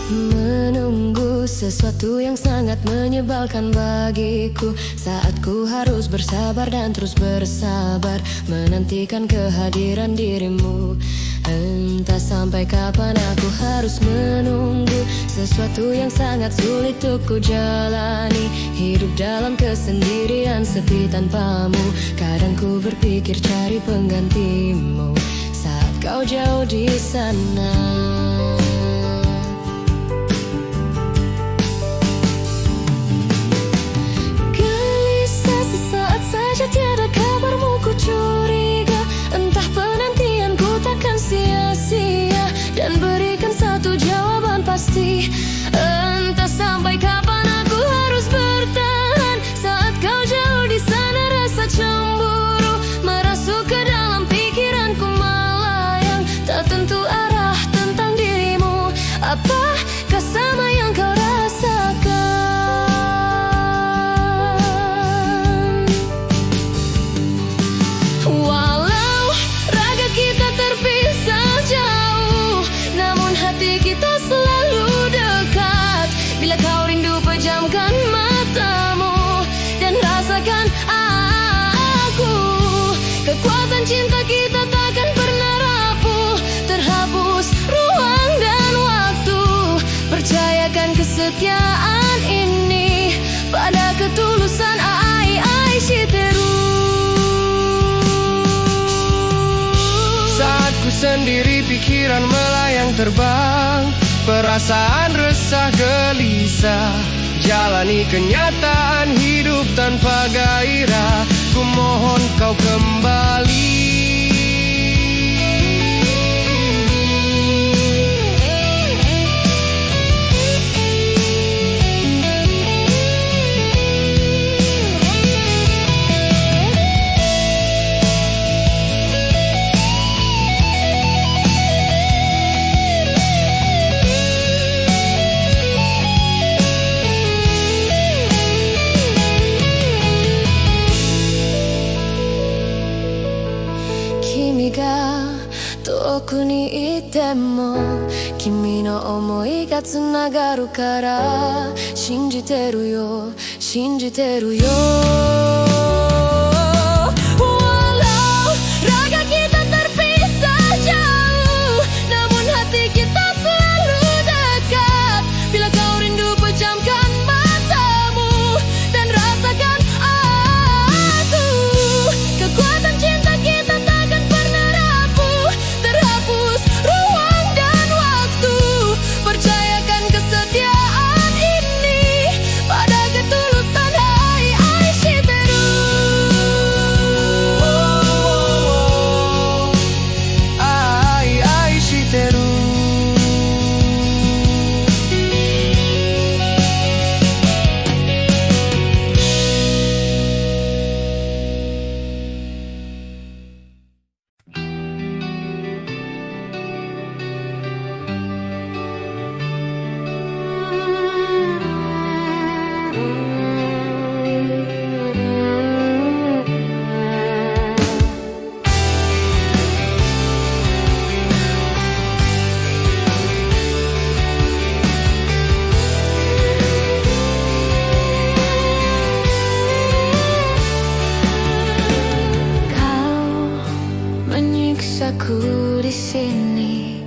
Menunggu sesuatu yang sangat menyebalkan bagiku, saat ku harus bersabar dan terus bersabar menantikan kehadiran dirimu. Entah sampai kapan aku harus menunggu sesuatu yang sangat sulit untuk ku jalani. Hidup dalam kesendirian sepi tanpamu. Kadang ku berpikir cari penggantimu saat kau jauh di sana. Tiada kabarmu ku curiga, entah penantianku takkan sia-sia, dan berikan satu jawaban pasti. Entah sampai kapan aku harus bertahan saat kau jauh di sana. Rasa cemburu merasuk ke dalam pikiranku melayang, tak tentu arah tentang dirimu. Apakah sama yang kau rasakan? Walau raga kita terpisah jauh, namun hati kita selalu dekat. Bila kau rindu pejamkan matamu dan rasakan aku. Kekuatan cinta kita takkan pernah rapuh, terhapus ruang dan waktu. Percayakan kesetiaan ini pada ketulusan Shiteru. Saat ku sendiri pikiran melayang terbang, perasaan resah gelisah, jalani kenyataan hidup tanpa gairah. Ku mohon kau kembali. Toku ni itemo kimi no omoi ga tsunagaru kara shinjiteru yo, shinjiteru yo. Walau raga kita terpisah jauh, namun hati kita selalu dekat. Bila kau rindu pejamkan matamu dan rasakan aku. Kekuatan cinta kita takkan pernah rapuh, terhapus ruang dan waktu. Percayakan kesetiaan ini pada ketulusan Shiteru. Shiteru. Menyiksaku di sini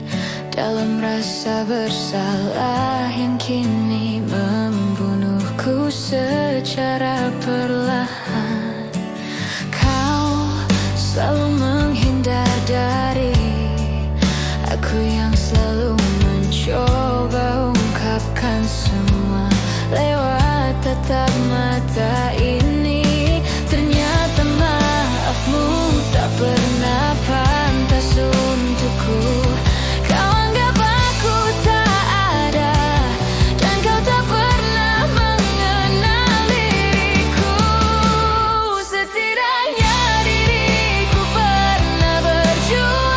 dalam rasa bersalah yang kini membunuhku secara perlahan. Kau selalu menghindar dari aku yang selalu mencoba ungkapkan semua lewat tatap mata ini. Ternyata maafmu tak pernah pantas untukku. Kau anggap aku tak ada, dan kau tak pernah mengenal diriku. Setidaknya diriku pernah berjuang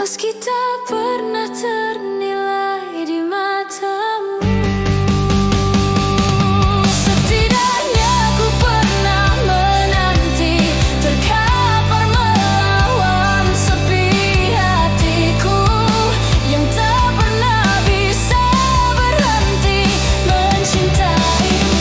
Meski tak pernah ternilai di matamu, setidaknya ku pernah menanti, terkapar melawan sepi hatiku yang tak pernah bisa berhenti mencintaimu.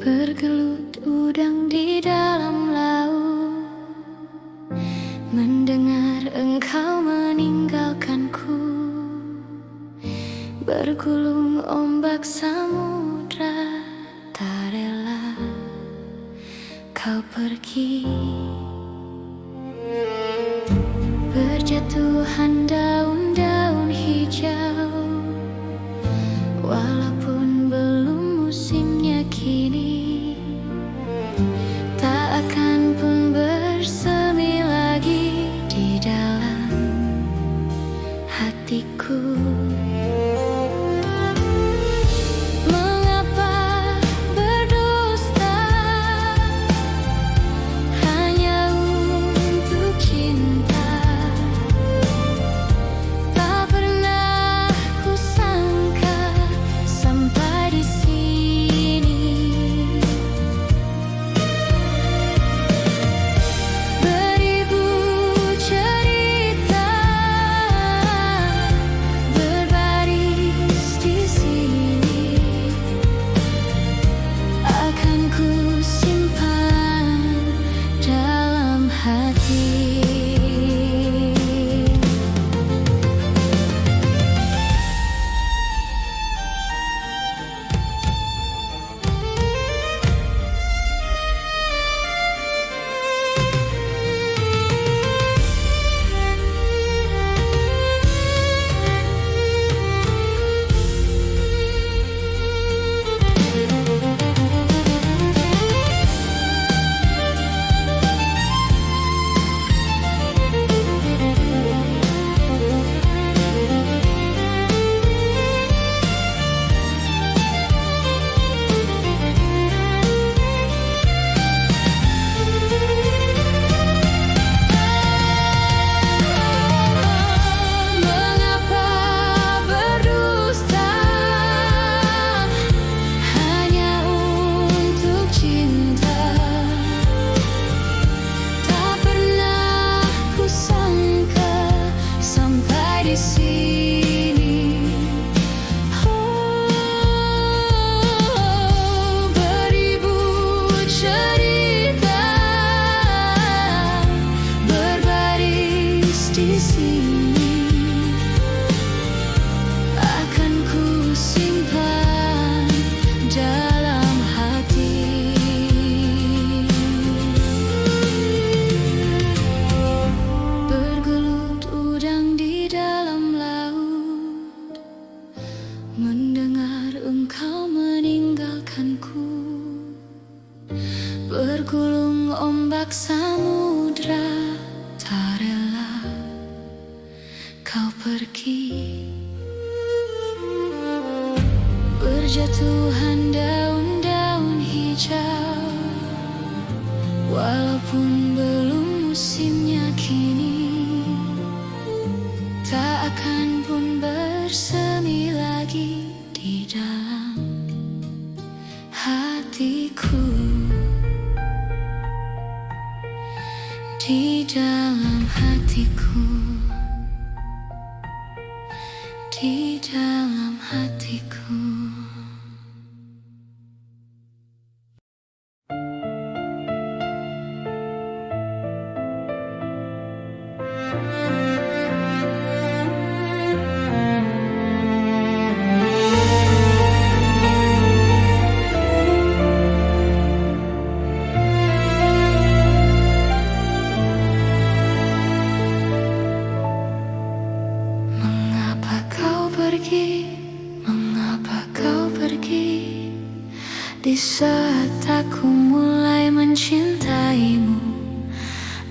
Bergelut udang di dalam laut, mendengar engkau meninggalkanku. Bergulung ombak samudra, tak rela kau pergi. Berjatuhan daun-daun hijau, walaupun belum musimnya kini, tak akan pun bersemi lagi di dalam hatiku. Mengapa berdusta hanya untuk cinta? Tak pernah kusangka sampai di sini. Beribu cerita berbaris di sini, akan ku simpan dalam hati. Mengapa berdusta hanya untuk cinta? Tak pernah kusangka sampai di sini. Oh, beribu cerita berbaris di sini, akan ku simpan dalam hati. Bergelut udang di dalam laut, mendengar engkau meninggalkanku. Bergulung ombak samudra, tak rela kau pergi. Berjatuhan daun-daun hijau, walaupun belum musimnya kini, tak akan pun bersemi lagi di dalam hatiku. Di dalam hatiku. Di saat aku mulai mencintaimu,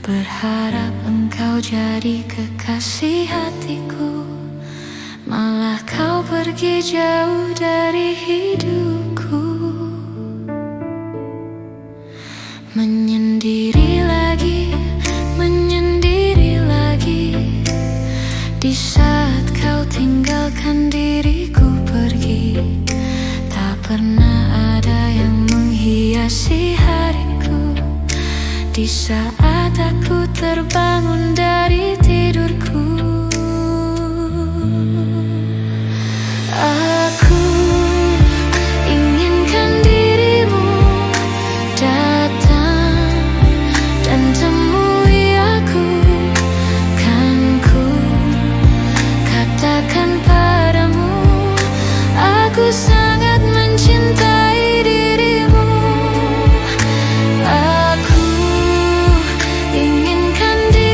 berharap engkau jadi kekasih hatiku, malah kau pergi jauh dari hidupku. Menyendiri lagi, menyendiri lagi. Di saat kau tinggalkan diriku pergi, tak pernah ada yang menghiasi hariku. Di saat aku terbangun dari tidurku, aku inginkan dirimu datang dan temui aku. Kan ku katakan padamu, aku sangat mencintai dirimu. Aku inginkan dirimu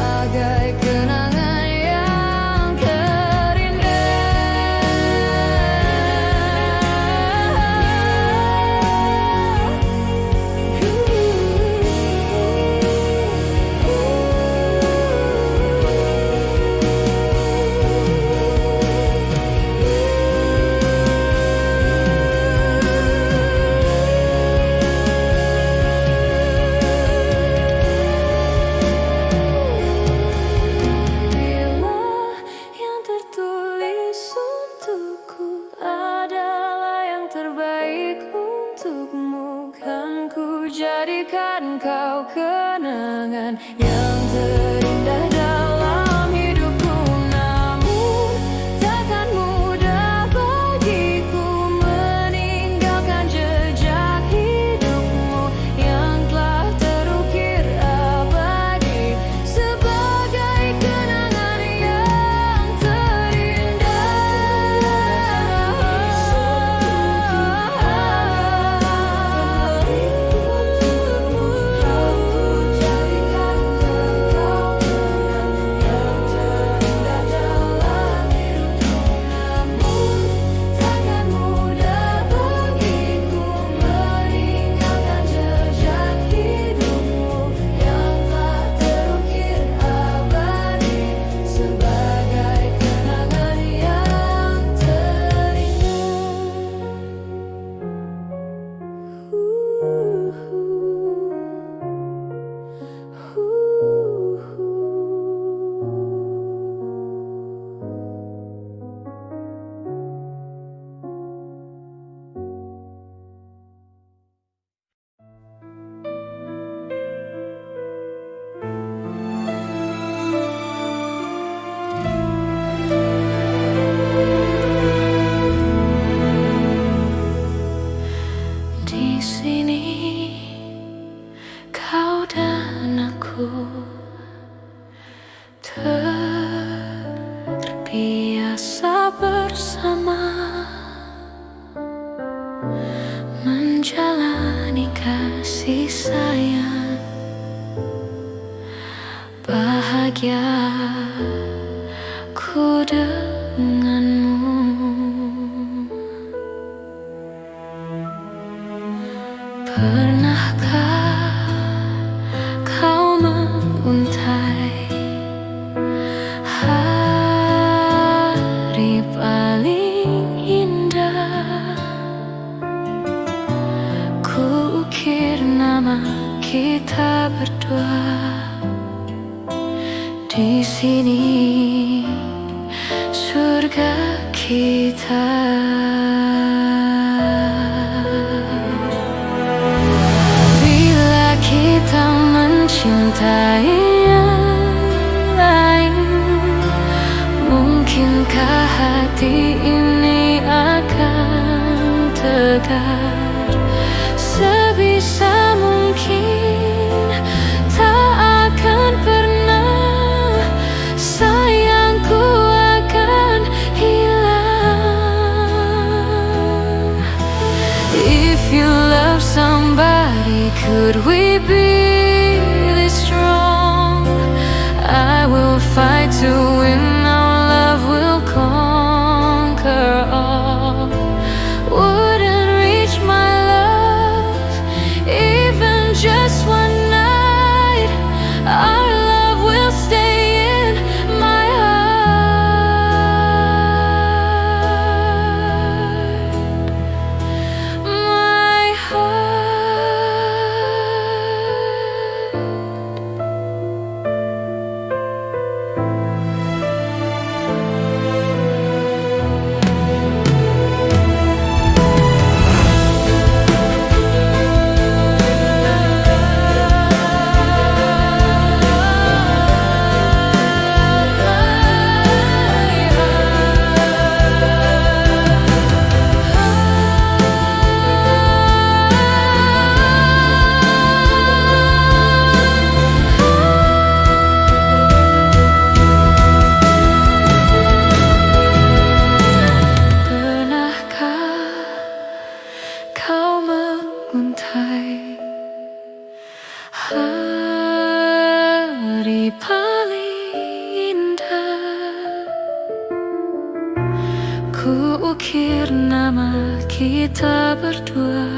sebagai kenangan yang jadikan kau kenangan yang terindah dalam hidupku. Namun takkan mudah bagiku meninggalkan jejak hidupmu yang telah terukir abadi sebagai kenangan yang terindah. Di sini kau dan aku terbiasa bersama menjalani kasih sayang bahagia ku denganmu. Pernahkah kau menguntai hari paling indah? Ku ukir nama kita berdua di sini, surga kita. Kita mencintai yang lain, mungkinkah hati ini akan tegar? Sebisa mungkin tak akan pernah sayangku akan hilang. If you love somebody, could we be this strong? I will fight to win, our love will conquer all. Wouldn't reach my love, even just one night. Our love will stay in my heart. My heart. ukir nama kita berdua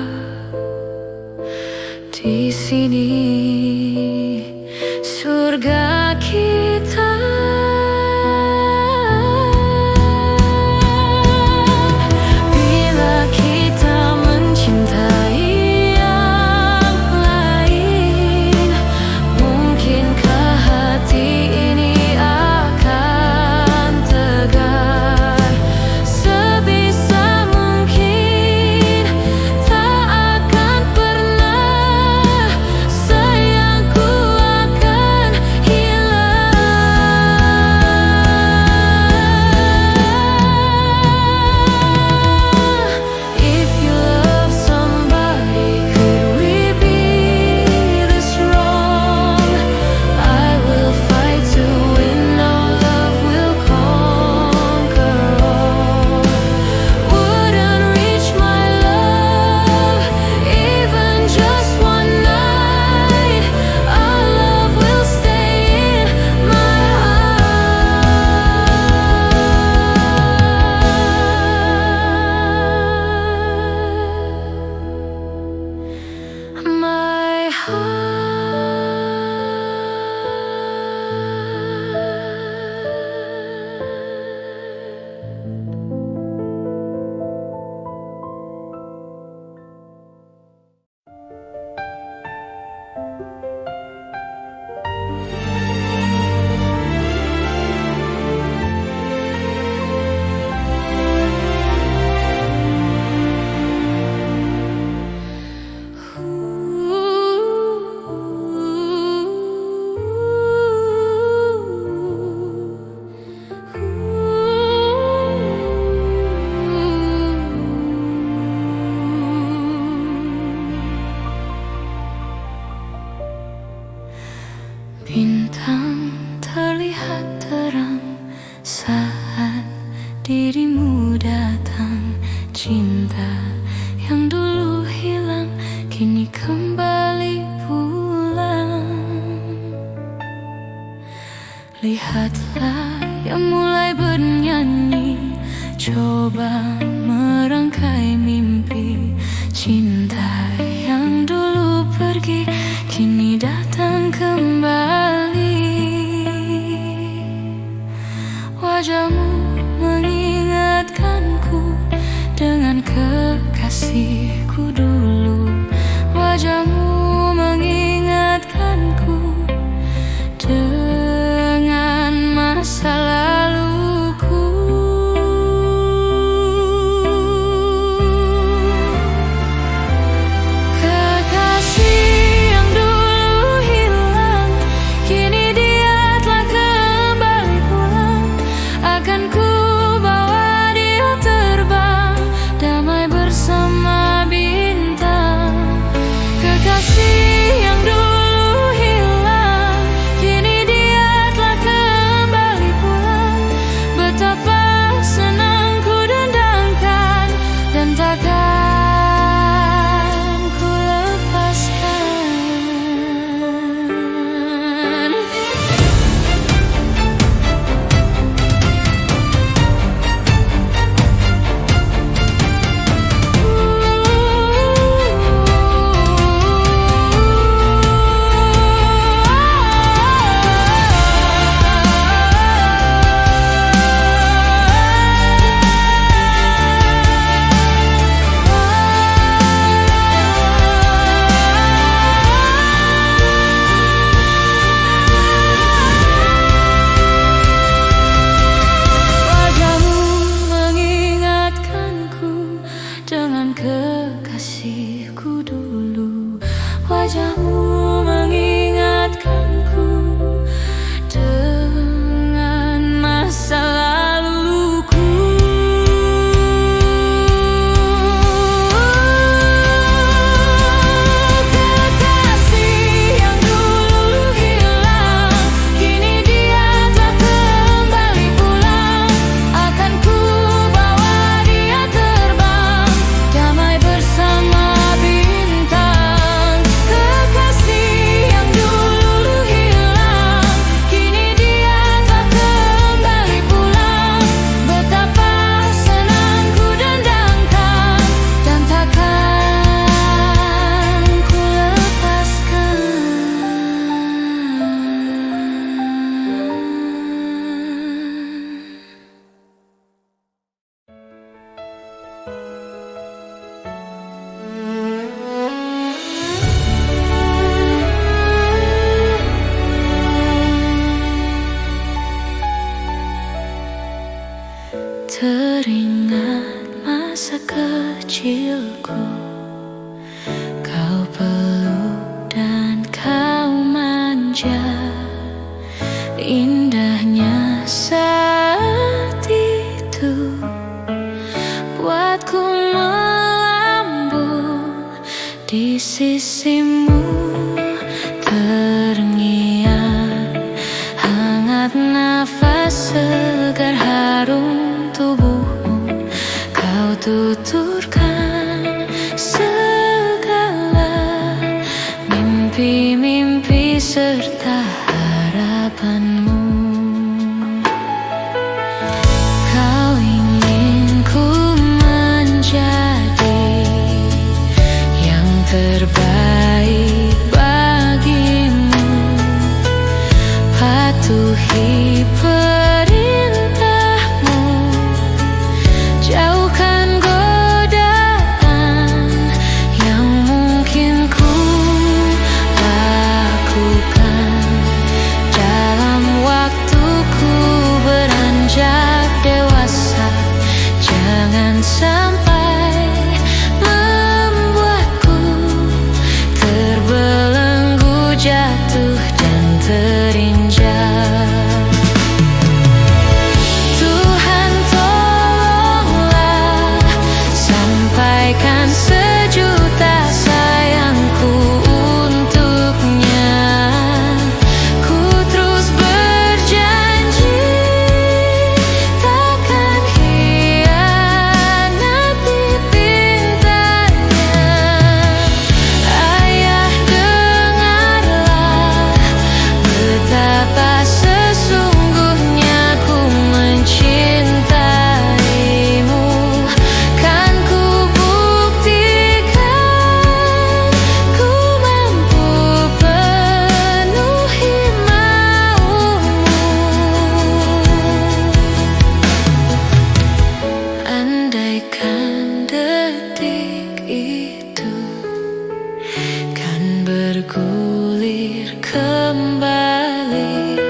di sini, surga kita. Bila kita mencintai yang lain, mungkinkah hati ini akan tegar? Sebisa mungkin tak akan pernah sayangku akan hilang. If you love somebody, could we be this wrong? I will fight to win, our love will conquer all. Wouldn't reach my love, even just one night. Our love will stay in my Bintang terlihat terang saat dirimu datang. Cinta yang dulu hilang kini kembali pulang. Lihatlah yang mulai bernyanyi, coba merangkai mimpi. Cinta yang dulu pergi kini datang kembali. Wajahmu mengingatkanku dengan kekasihku dulu. Wajahmu mengingatkanku dengan masa laluku. Teringat masa kecilku, kau peluk dan kau manja. Indahnya saat itu buatku melambung di sisimu. Terngiang hangat nafas segar harum tubuhmu. Kau tuturkan segala mimpi-mimpi serta harapanmu. Kau ingin ku menjadi yang terbaik bagimu, patuhi perintahmu, jauhkan godaan yang mungkin ku lakukan. Dalam waktuku beranjak dewasa, jangan sampai membuatku terbelenggu, jatuh dan terinjak. Tuhan tolonglah, sampaikan sejuta sayangku untuknya. Ku terus berjanji takkan hianati pintanya. Ayah, dengarlah betapa sesungguhnya ku mencintaimu. Kan ku buktikan ku mampu penuhi maumu. Andaikan detik itu kan bergulir kembali,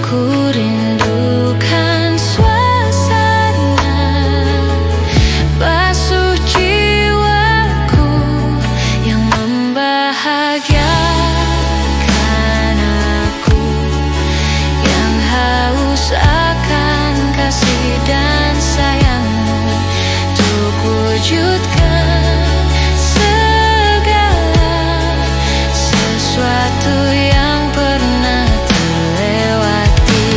ku rindukan suasana basuh jiwaku yang membahagiakan aku, yang haus akan kasih dan sayangmu, untuk wujudkan segala sesuatu yang pernah terlewati.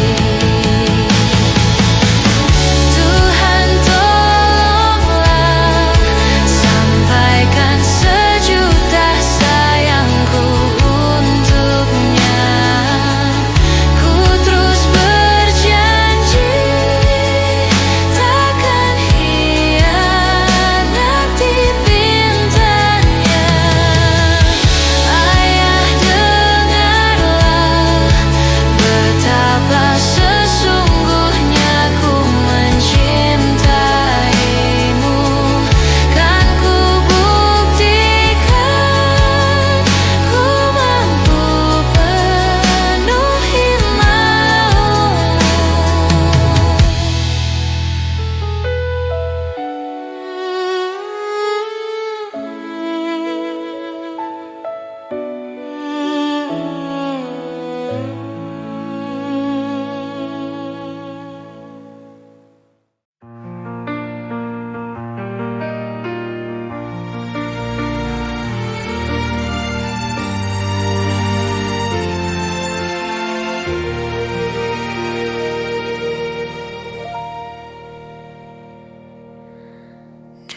Tuhan tolonglah, sampaikan sejuta sayangku untuknya. Ku terus berjanji takkan hianati pintanya. Ayah, dengarlah betapa sesungguhnya ku mencintaimu. Kan ku buktikan ku mampu penuhi maumu.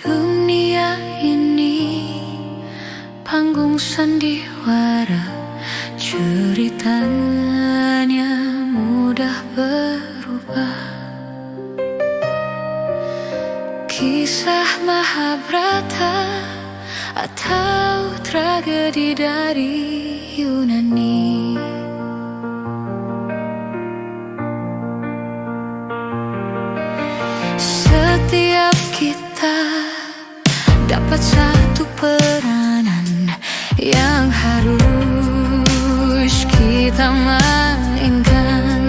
Dunia ini panggung sandiwara, ceritanya mudah berubah. Kisah Mahabharata atau tragedi dari Yunani. Setiap kita dapat satu peranan yang harus kita mainkan.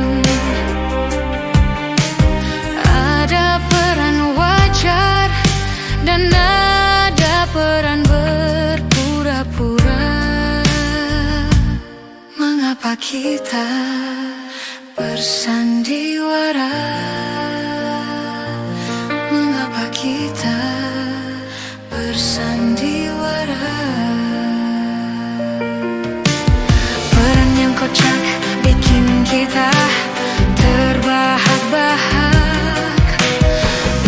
Ada kita bersandiwara? Mengapa kita bersandiwara? Peran yang kocak bikin kita terbahak-bahak.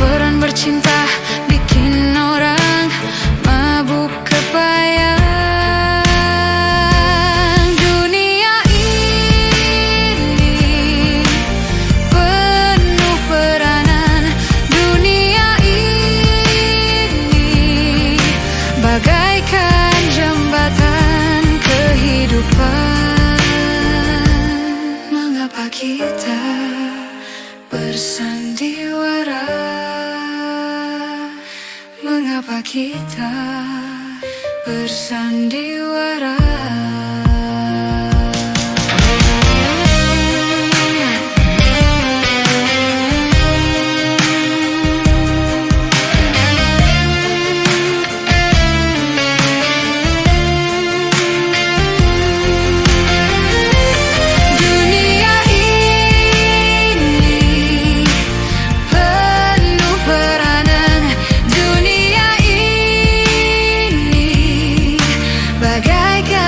Peran bercinta bikin orang mabuk kepayang. Dunia ini penuh peranan. Dunia ini bagaikan jembatan kehidupan. Mengapa kita bersandiwara? Mengapa kita bersandiwara? Dunia ini penuh peranan. Dunia ini bagaikan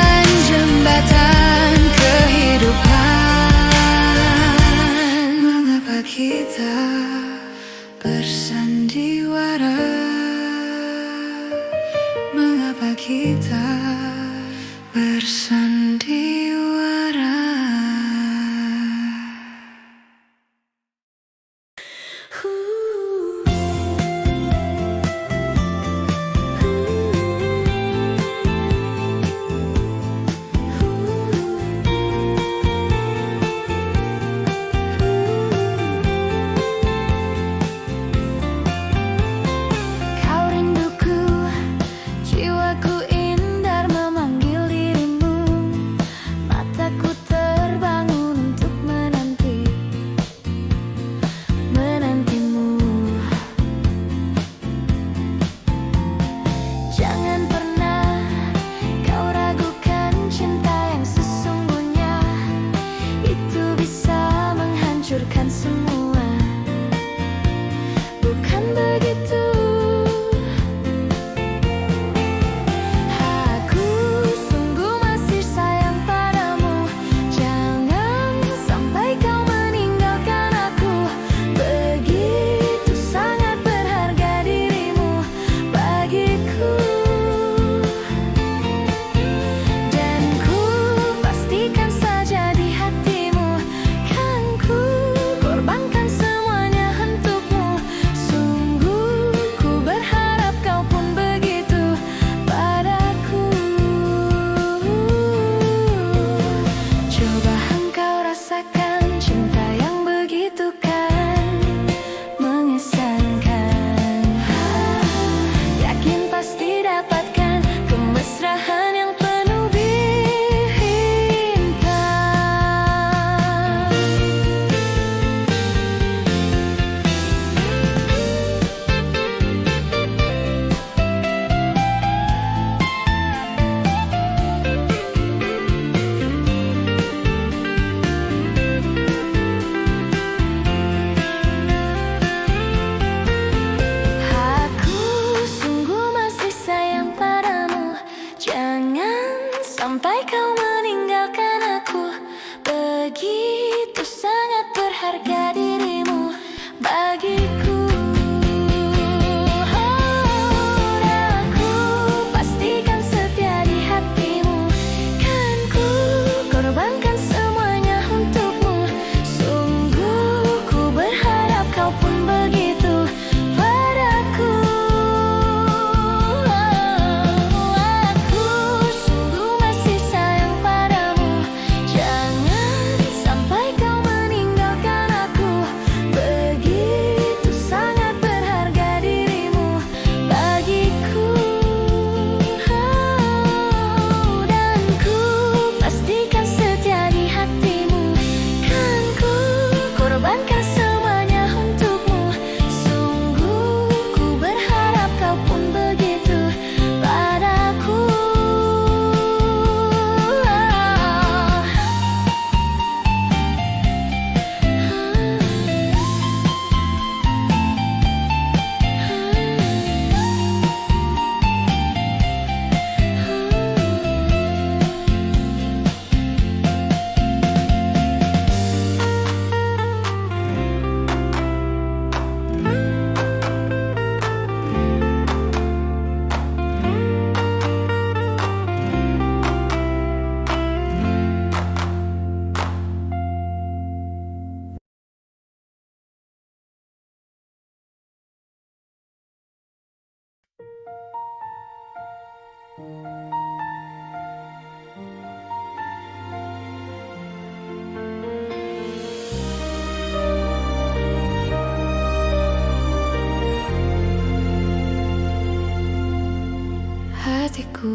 Hatiku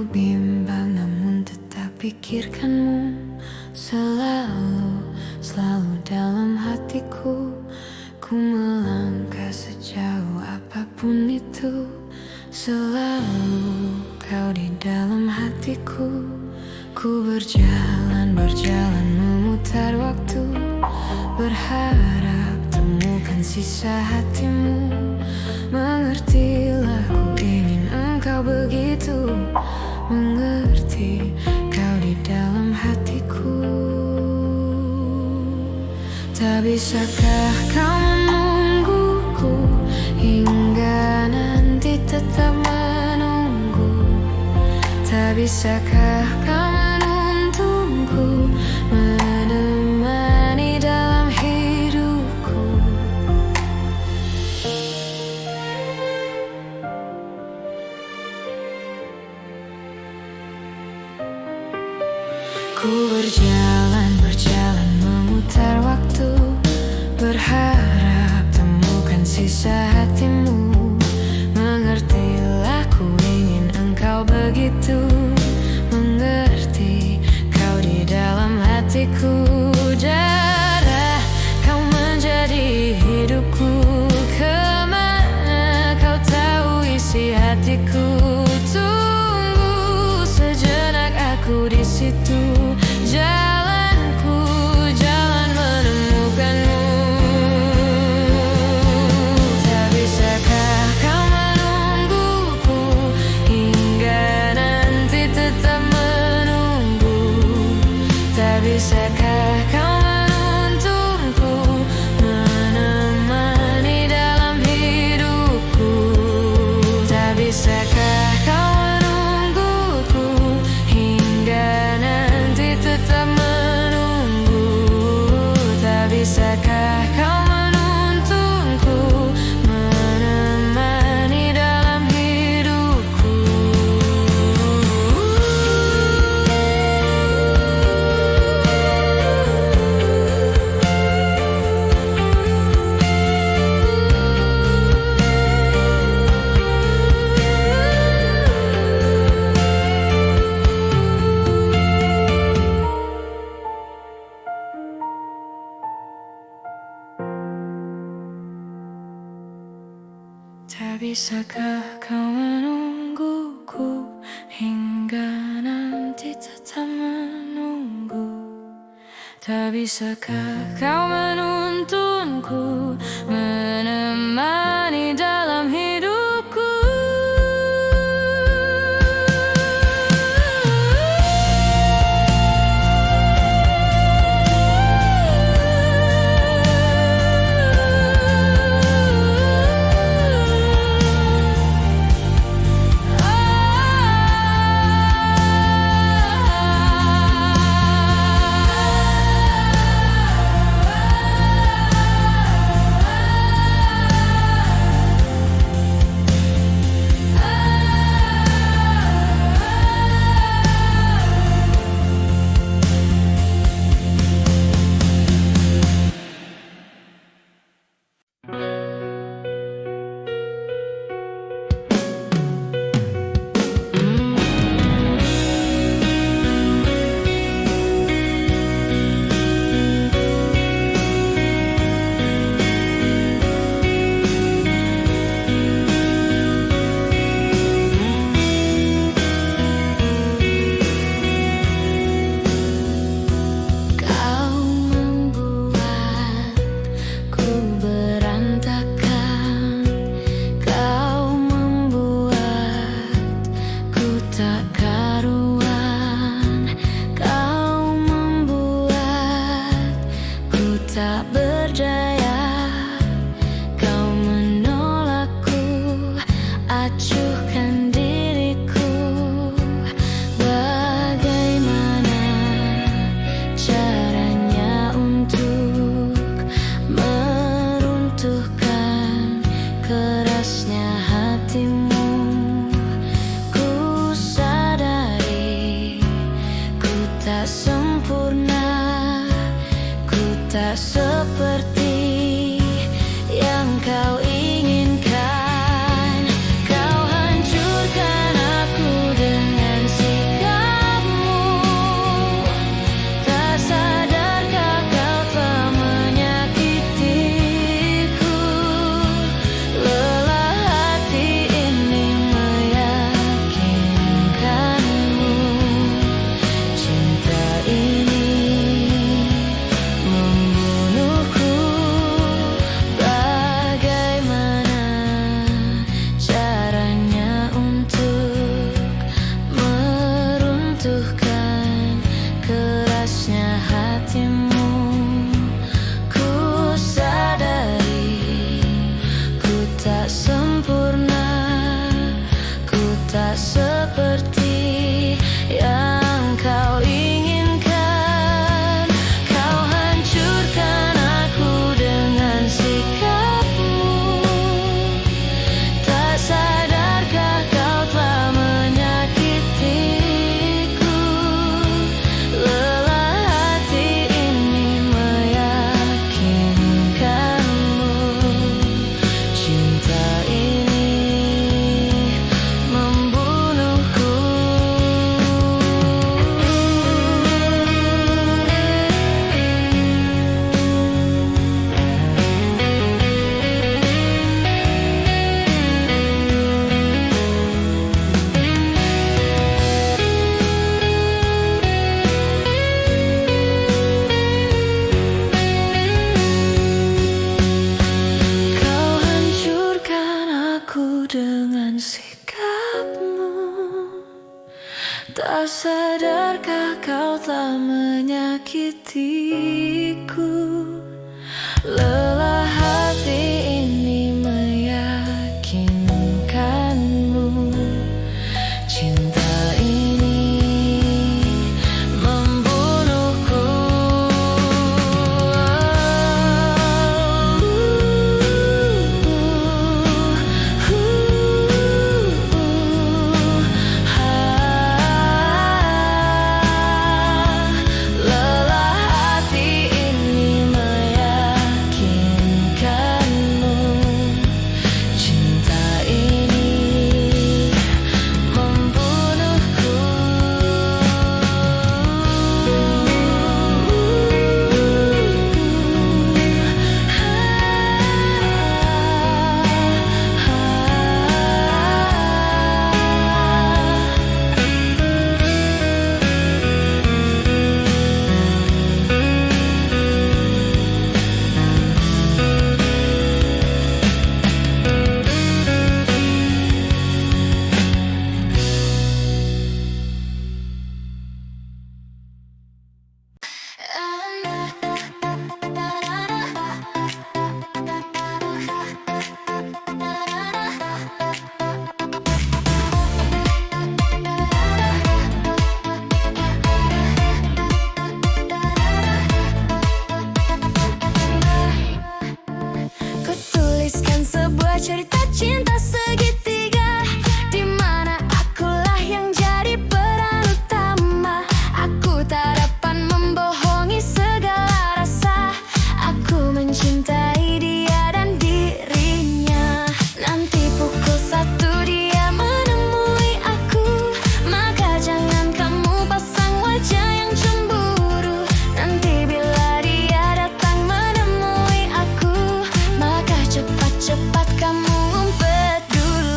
bimbang namun tetap pikirkanmu selalu dalam hatiku. Ku melangkah sejauh apapun itu, selalu kau di dalam hatiku. Ku berjalan memutar waktu, berharap temukan sisa hatimu. Mengertilah ku ingin engkau begitu mengerti kau di dalam hatiku. Tak bisakah kau menungguku hingga nanti tetap menunggu? Tak bisakah kau menuntunku menemani dalam hidupku? Ku berjalan memutar waktu, berharap temukan sisa hatimu. Mengertilah ku ingin engkau begitu mengerti kau di dalam hatiku. Darah kau menjadi hidupku, kemana kau tahu isi hatiku. Tunggu sejenak aku di situ. Jalan menemukanmu. Tak bisakah kau menungguku hingga nanti tetap menunggu? Tak bisakah kau menuntunku menemani dalam hidupku? Tak bisakah kau menungguku hingga nanti tetap menunggu? Tak bisakah kau menuntunku menemani dalam hidupku? Tak bisakah kau menungguku hingga nanti tetap menunggu? Tak bisakah kau menuntunku menemani dalam hidupku? Kerasnya hatimu, ku sadar seperti yang kau inginkan. Kau hancurkan aku dengan sikapmu. Tak sadarkah kau telah menyakitiku. Lelah hati ini meyakinkanmu. Cinta ini membunuhku. Bagaimana caranya untuk meruntuhkan kerasnya hatimu? Ku sadari ku tak sempurna, ku tak seperti yang kau inginkan. Kau hancurkan aku dengan sikapmu. Tak sadarkah kau telah menyakitiku. Lelah hati ini meyakinkanmu. Cinta ini membunuhku. Kau hancurkan aku dengan sikapmu. Tak sadarkah kau telah menyakitiku. Lelah hati ini meyakinkanmu. Cinta ini membunuhku. Lelah hati ini meyakinkanmu. Cinta ini membunuhku. Kutuliskan sebuah cerita cinta segitiga, di mana akulah yang jadi peran utama. Aku tak dapat membohongi segala rasa. Aku mencintai dia dan dirinya. Nanti pukul 1 dia menemui aku. Maka jangan kamu pasang wajah yang cemburu. Nanti bila dia datang menemui aku, maka cepat-cepat kamu umpet dulu.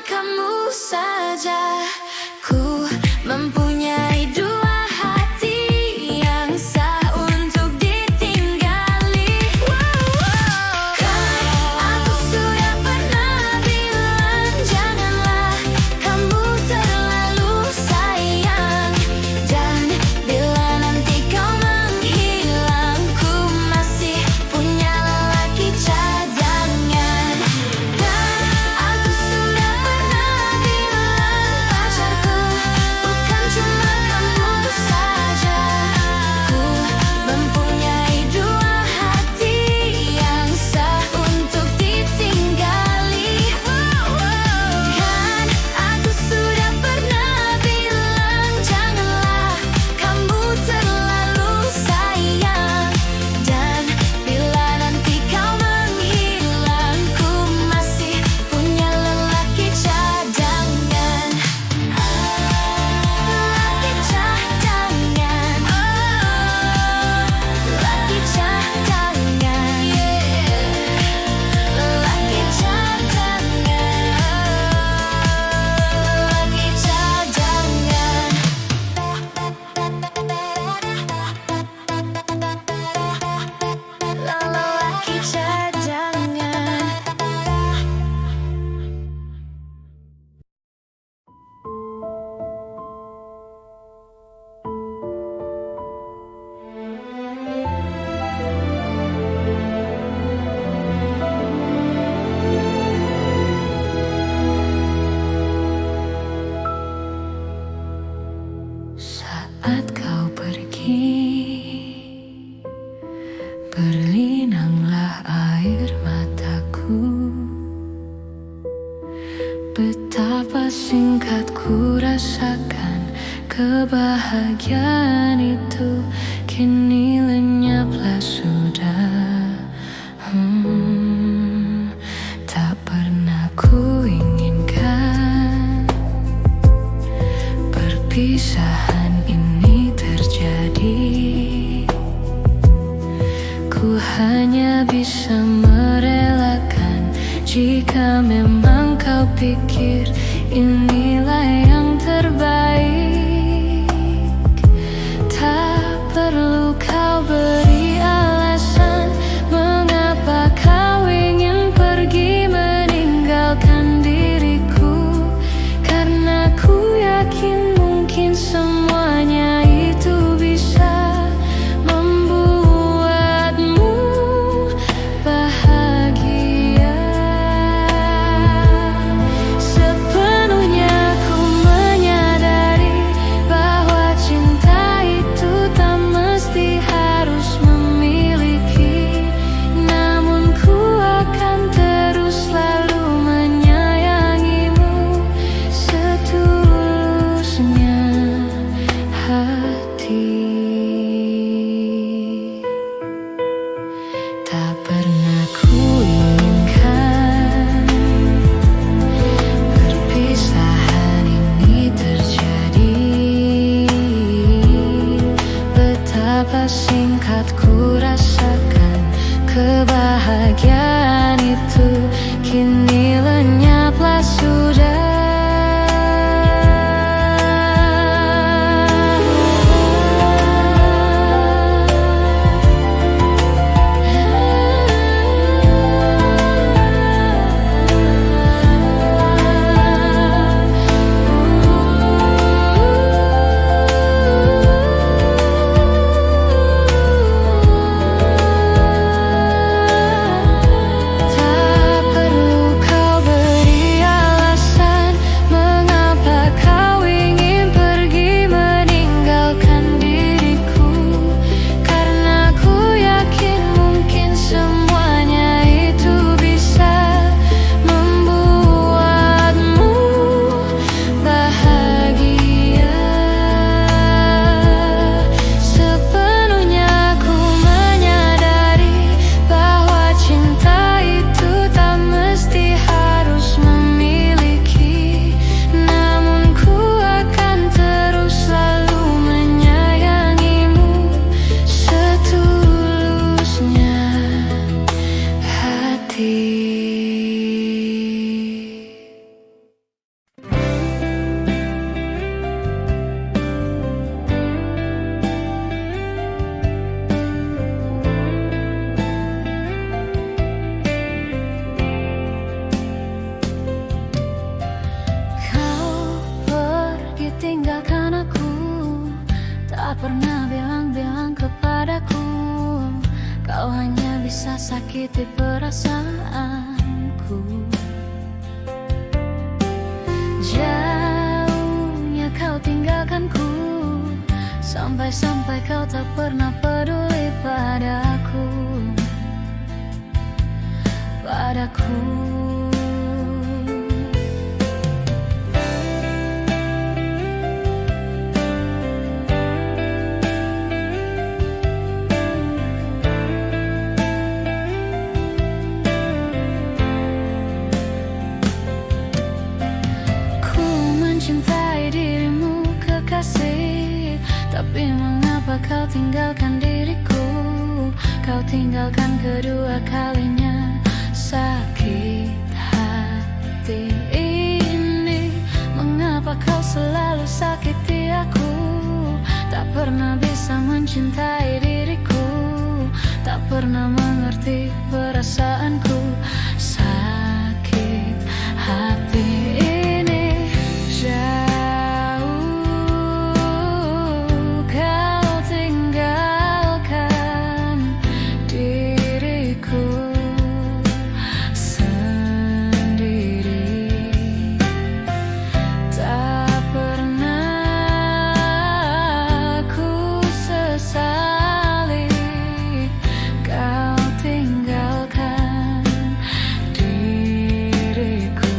kamu saja. Ku mempunyai dua hati yang sah untuk ditinggali. Kan aku sudah pernah bilang, janganlah kamu terlalu sayang. Dan bila nanti kau menghilang, ku masih punya lelaki cadangan. Dan aku sudah pernah bilang, pacarku bukan cuma kamu saja. Ku mempunyai dua hati yang sah untuk ditinggali. Kan aku sudah pernah bilang, janganlah kamu terlalu sayang. Dan bila nanti kau menghilang, ku masih punya lelaki cadangan. Lelaki cadangan. Lelaki cadangan. Lelaki cadangan. Lelaki cadangan. Saat kau pergi, berlinanglah air mataku. Betapa singkat ku rasakan kebahagiaan itu, kini lenyaplah sudah. Tak pernah ku inginkan perpisahan ini terjadi. Ku hanya bisa merelakan jika memang kau pikir inilah yang terbaik. Tak perlu kau beri alasan mengapa kau ingin pergi meninggalkan diriku, karena ku yakin mungkin semuanya itu bisa membuatmu bahagia. Sepenuhnya ku menyadari bahwa cinta itu tak mesti harus memiliki, namun ku akan terus selalu menyayangimu setulusnya hati. Tak pernah ku inginkan perpisahan ini terjadi. Betapa singkat ku rasakan kebahagiaan itu, kini lenyaplah sudah. sakiti perasaanku. Jauhnya kau tinggalkanku, sampai-sampai kau tak pernah peduli padaku. Ku mencintai dirimu kekasih, tapi mengapa kau tinggalkan diriku? Kau tinggalkan kedua kalinya. Sakit hati ini, mengapa kau selalu sakiti aku? Tak pernah bisa mencintai diriku, tak pernah mengerti perasaanku. Sakit hati ini, jauh kau tinggalkan diriku sendiri. Tak pernah ku sesali kau tinggalkan diriku.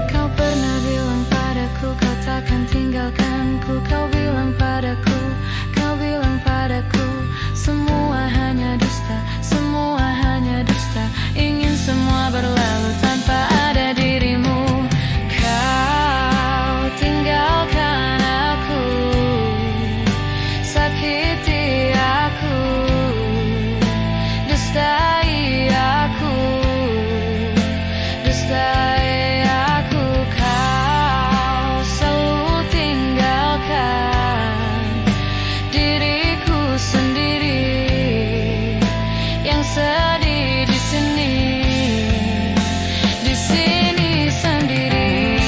Kau pernah bilang padaku kau takkan tinggalkanku. Kau bilang padaku, kau bilang padaku, semua hanya dusta, semua hanya dusta. Ingin semua berlalu tanpa ada dirimu. Kau tinggalkan aku, sakiti aku, dustai aku, dustai aku. Kau selalu tinggalkan diriku sendiri, yang sedih di sini sendiri.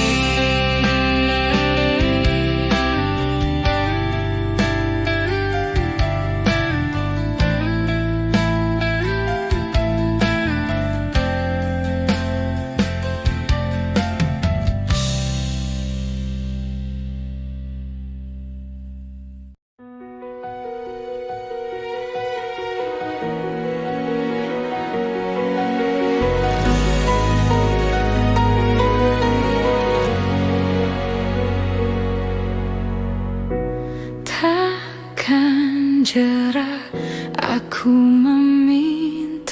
Takkan jerah aku memintamu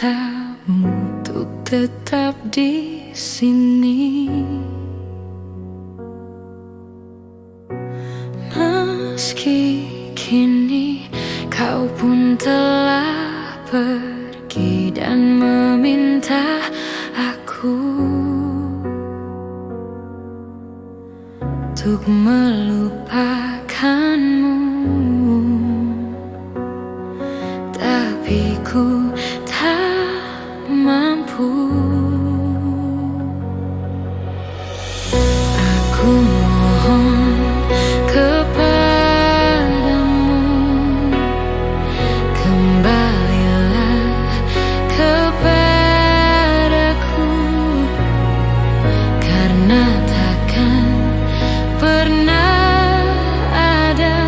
untuk tetap di sini, meski kini kau pun telah pergi dan meminta aku untuk melupakanmu. Tapi ku tak mampu. Aku mohon kepadamu, kembalilah kepadaku, karena takkan pernah ada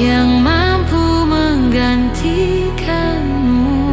yang mampu menggantikanmu.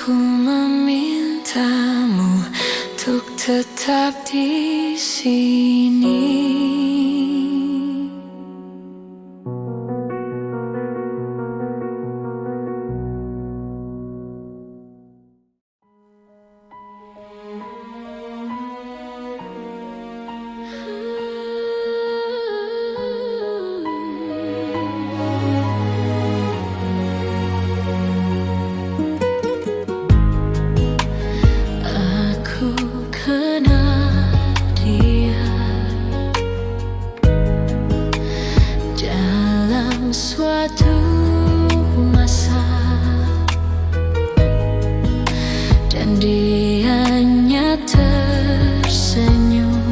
Aku memintamu untuk tetap di sini. Aku kenal dia dalam suatu masa, dan dianya tersenyum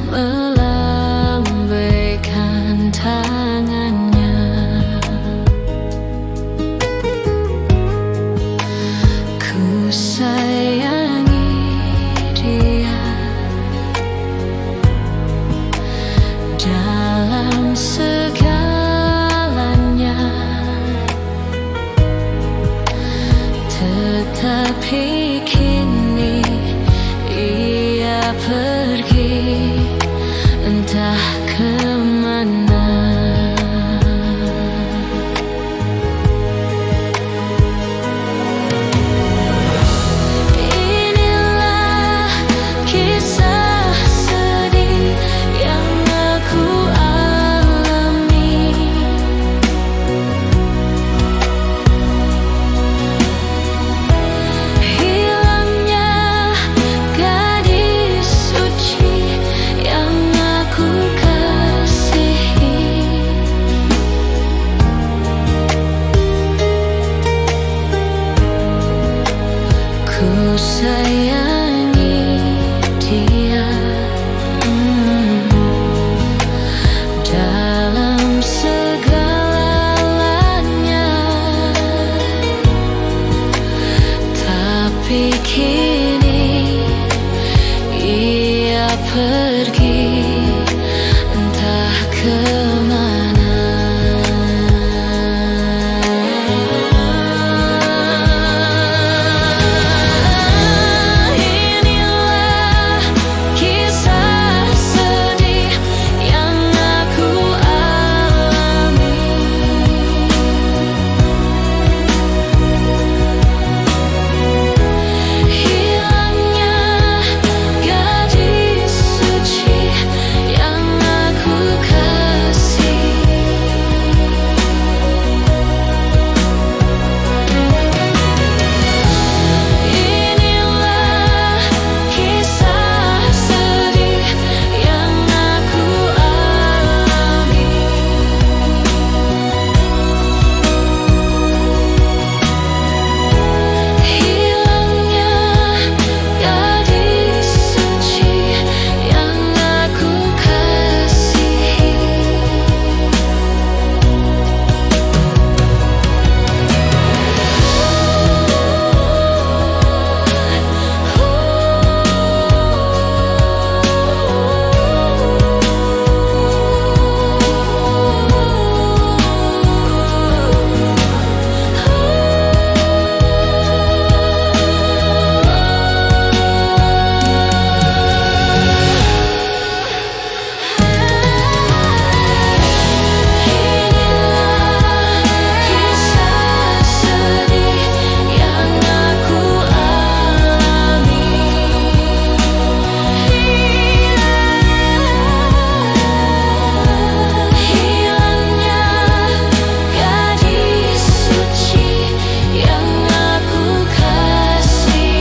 melambaikan tangannya. Ku sayangi dia dalam segalanya, tetapi kini ia pergi entah kemana. Inilah kisah sedih yang aku alami. Hilangnya gadis suci yang aku kasihi. Ku sayangi dia dalam segalanya, tapi kini ia pergi entah kemana. Inilah kisah sedih yang aku alami. Hilangnya gadis suci yang aku kasihi. Inilah kisah sedih yang aku alami. Hilangnya gadis suci yang aku kasihi. Inilah kisah sedih yang aku alami. Hilangnya gadis suci yang aku kasihi.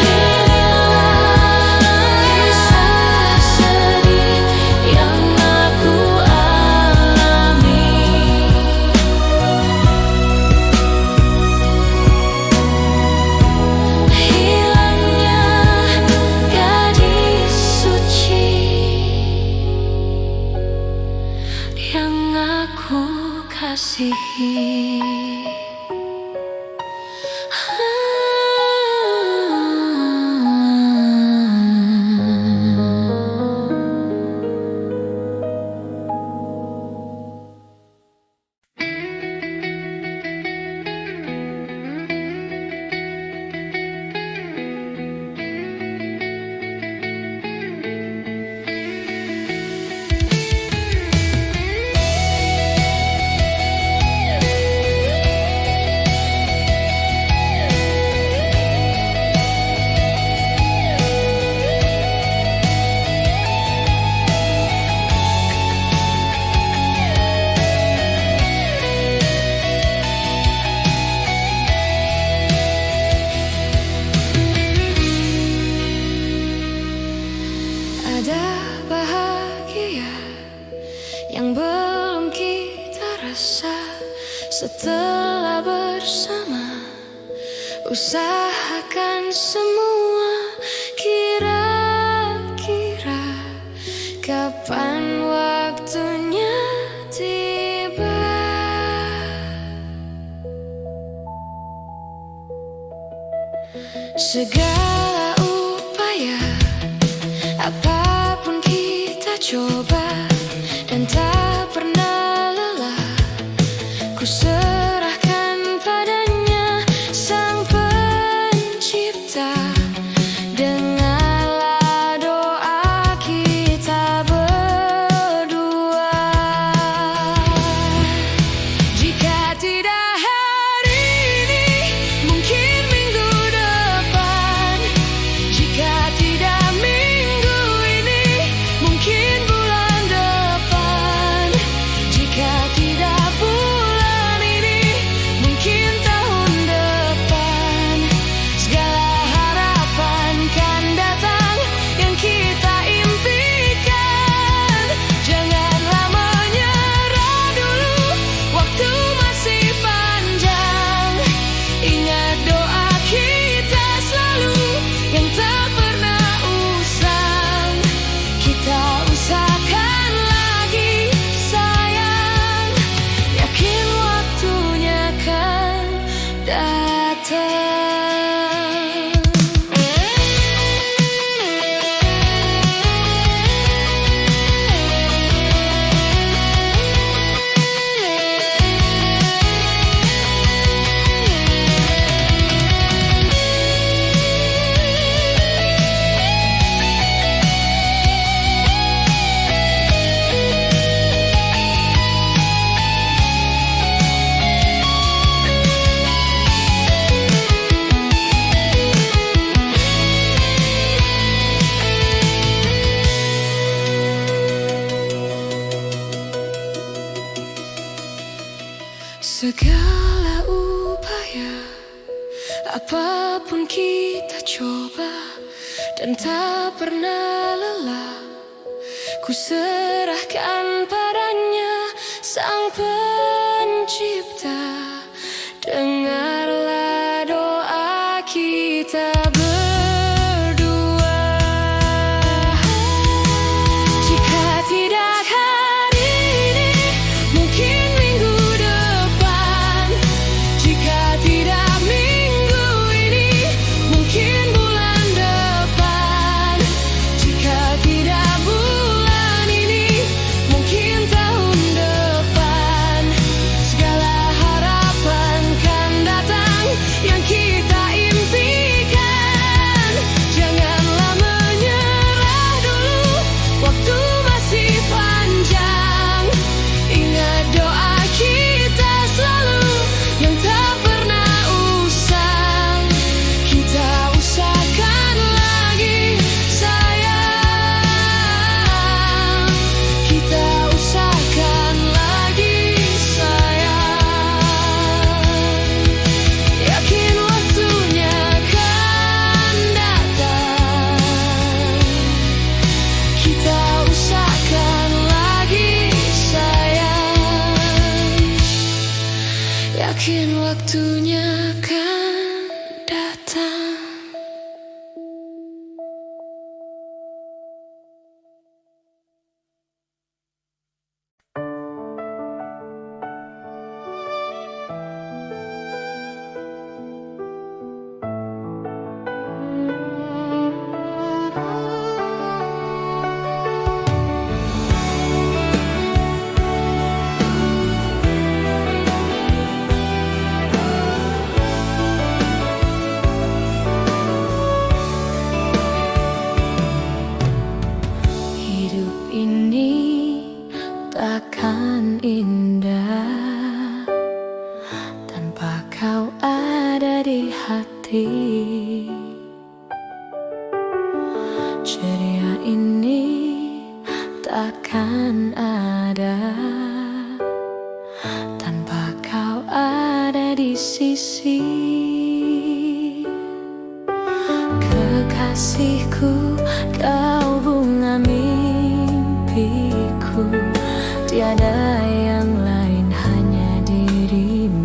Inilah kisah sedih yang aku alami. Hilangnya gadis suci yang aku kasihi. Setelah bersama, usahakan semua. Kira-kira kapan waktunya tiba? Segala upaya, apapun kita coba, dan tak pernah lelah. Ku serahkan padanya, Sang Pencipta. Dengarlah doa kita berdua. Jika tidak hari ini, mungkin minggu depan. Jika tidak minggu ini, mungkin bulan depan. Jika tidak bulan ini, mungkin tahun depan. Segala harapan kan datang yang kita impikan. Janganlah menyerah dulu, waktu masih panjang. Ingat doa kita selalu yang tak pernah usang. Kita usahakan lagi sayang, yakin waktunya kan datang. Segala upaya, apapun kita coba, dan tak pernah lelah. Ku serahkan padanya, Sang Pencipta. Dengarlah doa kita berdua. Jika tidak hari ini, mungkin minggu depan. Jika tidak minggu ini, mungkin bulan depan. Jika tidak bulan ini, mungkin tahun depan. Segala harapan kan datang yang kita impikan. Janganlah menyerah dulu, waktu masih panjang. Ingat doa kita selalu yang tak pernah usang. Kita usahakan lagi sayang. Kita usahakan lagi sayang. Yakin waktunya kan datang. Kita usahakan lagi sayang. Yakin waktunya kan datang. Hidup ini takkan indah tanpa kau ada di hati. Ceria ini takkan ada tanpa kau ada di sisi. Kekasihku, kau bunga mimpiku, tiada yang lain hanya dirimu.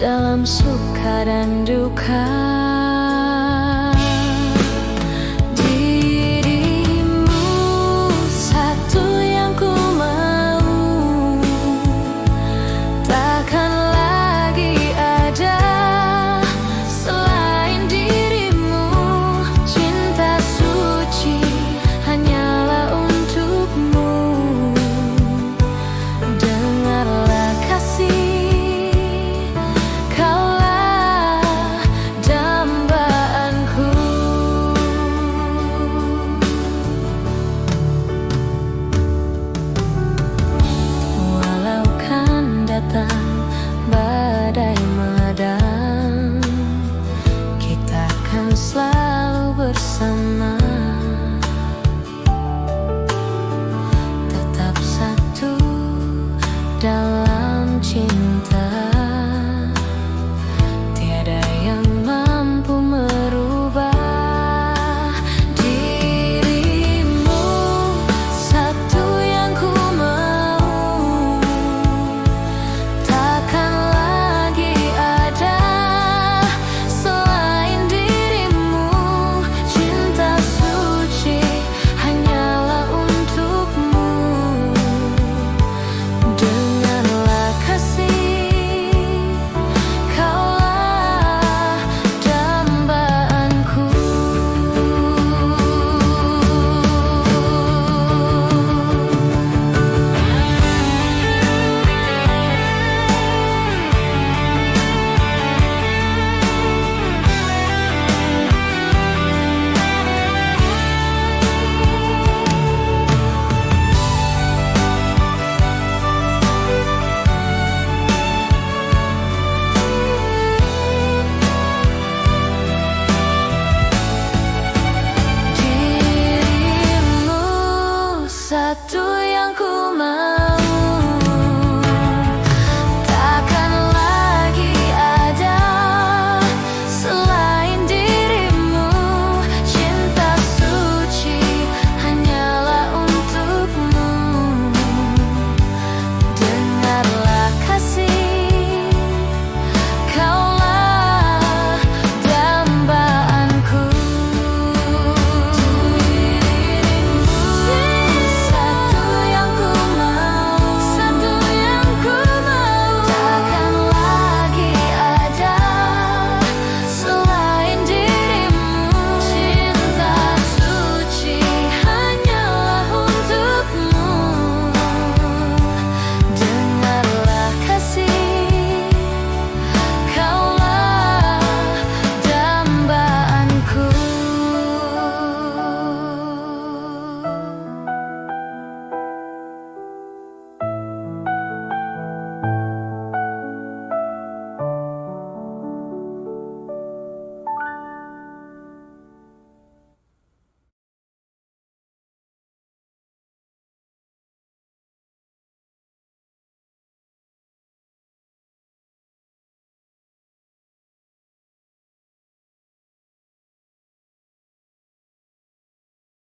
dalam suka dan duka.